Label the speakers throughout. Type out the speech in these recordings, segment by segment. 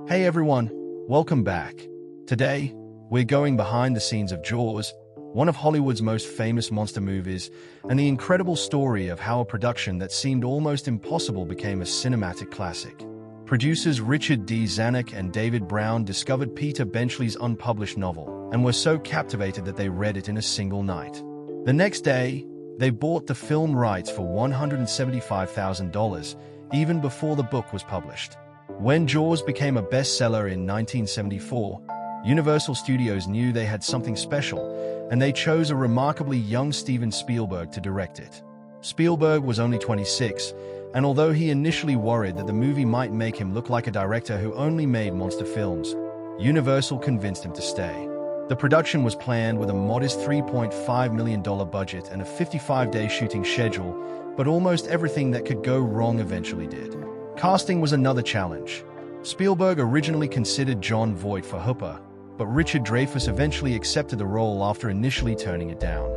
Speaker 1: Hey everyone, welcome back. Today, we're going behind the scenes of Jaws, one of Hollywood's most famous monster movies, and the incredible story of how a production that seemed almost impossible became a cinematic classic. Producers Richard D. Zanuck and David Brown discovered Peter Benchley's unpublished novel and were so captivated that they read it in a single night. The next day, they bought the film rights for $175,000, even before the book was published. When Jaws became a bestseller in 1974, Universal Studios knew they had something special, and they chose a remarkably young Steven Spielberg to direct it. Spielberg was only 26, and although he initially worried that the movie might make him look like a director who only made monster films, Universal convinced him to stay. The production was planned with a modest $3.5 million budget and a 55-day shooting schedule, but almost everything that could go wrong eventually did. Casting was another challenge. Spielberg originally considered Jon Voight for Hooper, but Richard Dreyfuss eventually accepted the role after initially turning it down.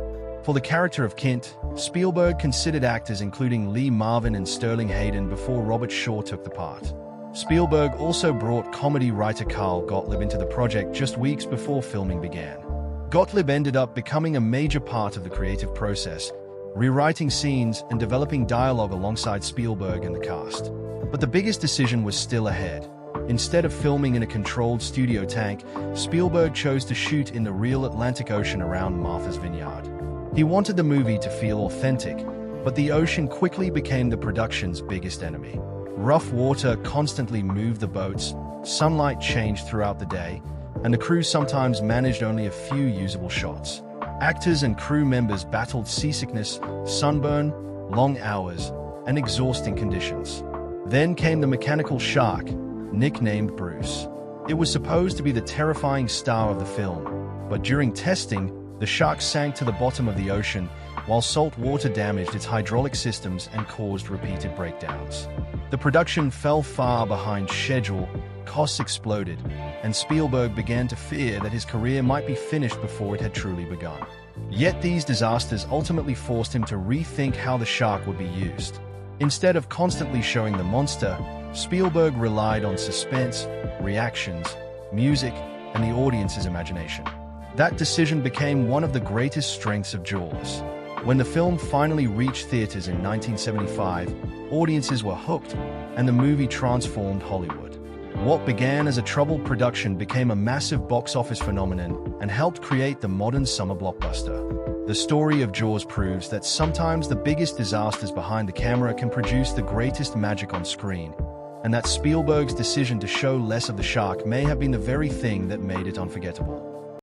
Speaker 1: For the character of Kint, Spielberg considered actors including Lee Marvin and Sterling Hayden before Robert Shaw took the part. Spielberg also brought comedy writer Carl Gottlieb into the project just weeks before filming began. Gottlieb ended up becoming a major part of the creative process, rewriting scenes and developing dialogue alongside Spielberg and the cast. But the biggest decision was still ahead. Instead of filming in a controlled studio tank, Spielberg chose to shoot in the real Atlantic Ocean around Martha's Vineyard. He wanted the movie to feel authentic, but the ocean quickly became the production's biggest enemy. Rough water constantly moved the boats, sunlight changed throughout the day, and the crew sometimes managed only a few usable shots. Actors and crew members battled seasickness, sunburn, long hours, and exhausting conditions. Then came the mechanical shark, nicknamed Bruce. It was supposed to be the terrifying star of the film, but during testing, the shark sank to the bottom of the ocean, while salt water damaged its hydraulic systems and caused repeated breakdowns. The production fell far behind schedule, costs exploded, and Spielberg began to fear that his career might be finished before it had truly begun. Yet these disasters ultimately forced him to rethink how the shark would be used. Instead of constantly showing the monster, Spielberg relied on suspense, reactions, music, and the audience's imagination. That decision became one of the greatest strengths of Jaws. When the film finally reached theaters in 1975, audiences were hooked, and the movie transformed Hollywood. What began as a troubled production became a massive box office phenomenon and helped create the modern summer blockbuster. The story of Jaws proves that sometimes the biggest disasters behind the camera can produce the greatest magic on screen, and that Spielberg's decision to show less of the shark may have been the very thing that made it unforgettable.